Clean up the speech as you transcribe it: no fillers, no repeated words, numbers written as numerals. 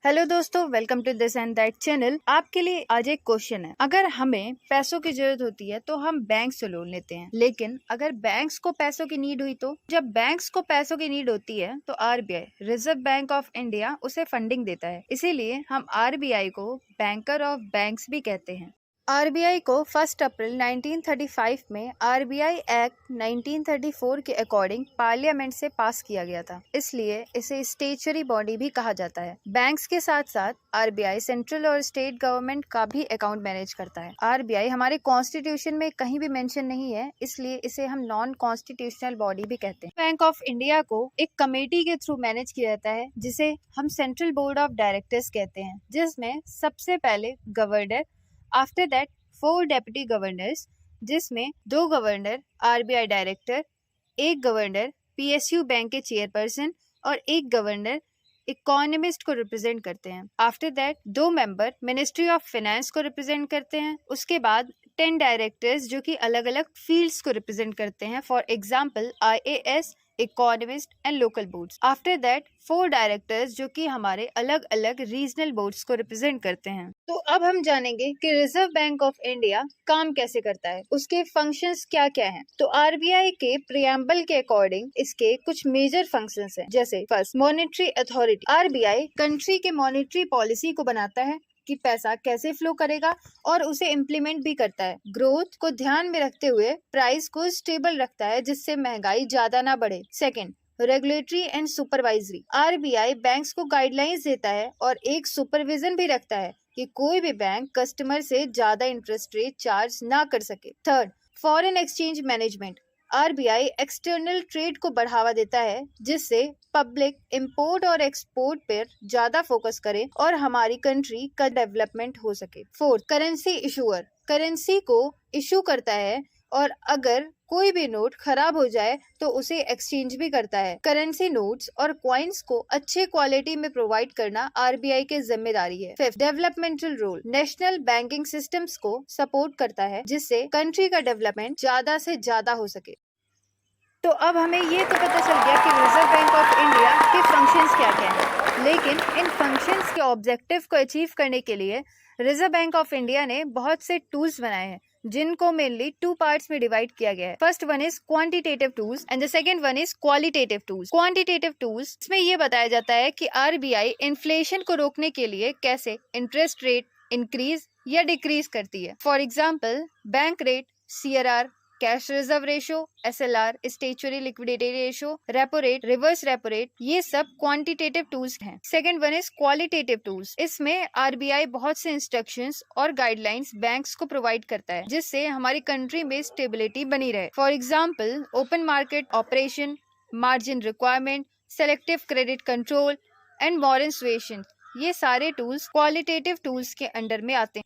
Hello दोस्तों, welcome to this and that channel. आपके लिए आज एक क्वेश्चन है। अगर हमें पैसों की जरूरत होती है तो हम बैंक से लोन लेते हैं, लेकिन अगर बैंक्स को पैसों की नीड हुई तो जब बैंक्स को पैसों की नीड होती है तो RBI, reserve bank of India, उसे फंडिंग देता है। इसीलिए हम आरबीआई को बैंकर ऑफ बैंक्स भी कहते हैं। आरबीआई को 1 अप्रैल 1935 में आरबीआई एक्ट 1934 के अकॉर्डिंग पार्लियामेंट से पास किया गया था, इसलिए इसे स्टेचुरी बॉडी भी कहा जाता है। बैंक्स के साथ साथ आरबीआई सेंट्रल और स्टेट गवर्नमेंट का भी अकाउंट मैनेज करता है। आरबीआई हमारे कॉन्स्टिट्यूशन में कहीं भी मेंशन नहीं है, इसलिए इसे हम नॉन कॉन्स्टिट्यूशनल बॉडी भी कहते हैं। बैंक ऑफ इंडिया को एक कमेटी के थ्रू मैनेज किया जाता है, जिसे हम सेंट्रल बोर्ड ऑफ डायरेक्टर्स कहते हैं, जिसमें सबसे पहले governor, after that 4 deputy governors, जिसमें 2 governor RBI director, 1 governor PSU bank के चेयरपर्सन और 1 गवर्नर इकोनॉमिस्ट को रिप्रेजेंट करते हैं। After that 2 member ministry of finance को रिप्रेजेंट करते हैं। उसके बाद 10 डायरेक्टर्स जो कि अलग अलग फील्ड्स को रिप्रेजेंट करते हैं, for example IAS, economist and local boards. After that 4 directors जो कि हमारे अलग अलग रीजनल बोर्ड्स को रिप्रेजेंट करते हैं। तो अब हम जानेंगे कि रिजर्व बैंक ऑफ इंडिया काम कैसे करता है, उसके फंक्शंस क्या क्या हैं। तो आरबीआई के प्रियम्बल के अकॉर्डिंग इसके कुछ मेजर फंक्शंस हैं, जैसे first, monetary authority. RBI country के मॉनेटरी पॉलिसी को बनाता है कि पैसा कैसे फ्लो करेगा और उसे इम्प्लीमेंट भी करता है। ग्रोथ को ध्यान में रखते हुए प्राइस को स्टेबल रखता है, जिससे महंगाई ज्यादा ना बढ़े। Second, regulatory and supervisory. RBI banks को गाइडलाइंस देता है और एक सुपरविजन भी रखता है कि कोई भी बैंक कस्टमर से ज्यादा इंटरेस्ट रेट चार्ज ना कर सके। Third, foreign exchange management. RBI external trade को बढ़ावा देता है, जिससे पब्लिक इंपोर्ट और एक्सपोर्ट पर ज्यादा फोकस करे और हमारी कंट्री का डेवलपमेंट हो सके। Fourth, currency issuer. करेंसी को इशू करता है और अगर कोई भी नोट खराब हो जाए तो उसे एक्सचेंज भी करता है। करेंसी नोट्स और कॉइन्स को अच्छे क्वालिटी में प्रोवाइड करना आरबीआई की जिम्मेदारी है। Fifth, developmental role. National banking systems को सपोर्ट करता है, जिससे कंट्री का डेवलपमेंट ज्यादा से ज्यादा हो सके। तो अब हमें ये तो पता चल गया कि रिजर्व बैंक ऑफ इंडिया के फंक्शंस क्या क्या हैं, लेकिन इन फंक्शंस के ऑब्जेक्टिव को अचीव करने के लिए रिजर्व बैंक ऑफ इंडिया ने बहुत से टूल्स बनाए हैं, जिनको मेनली 2 पार्ट्स में डिवाइड किया गया है। First one is quantitative tools and the second one is qualitative tools. Quantitative tools में ये बताया जाता है कि आरबीआई इन्फ्लेशन को रोकने के लिए कैसे इंटरेस्ट रेट इंक्रीज या डिक्रीज करती है। For example, bank rate, CRR, cash reserve ratio, SLR, statutory liquidity ratio, repo rate, reverse repo rate, ये सब क्वांटिटेटिव टूल्स हैं। Second one is qualitative tools. इसमें आरबीआई बहुत से इंस्ट्रक्शंस और गाइडलाइंस बैंक्स को प्रोवाइड करता है, जिससे हमारी कंट्री में स्टेबिलिटी बनी रहे। For example, open market operation, margin requirement, selective credit control and moral suasion, ये सारे टूल्स क्वालिटेटिव टूल्स के अंडर में आते हैं।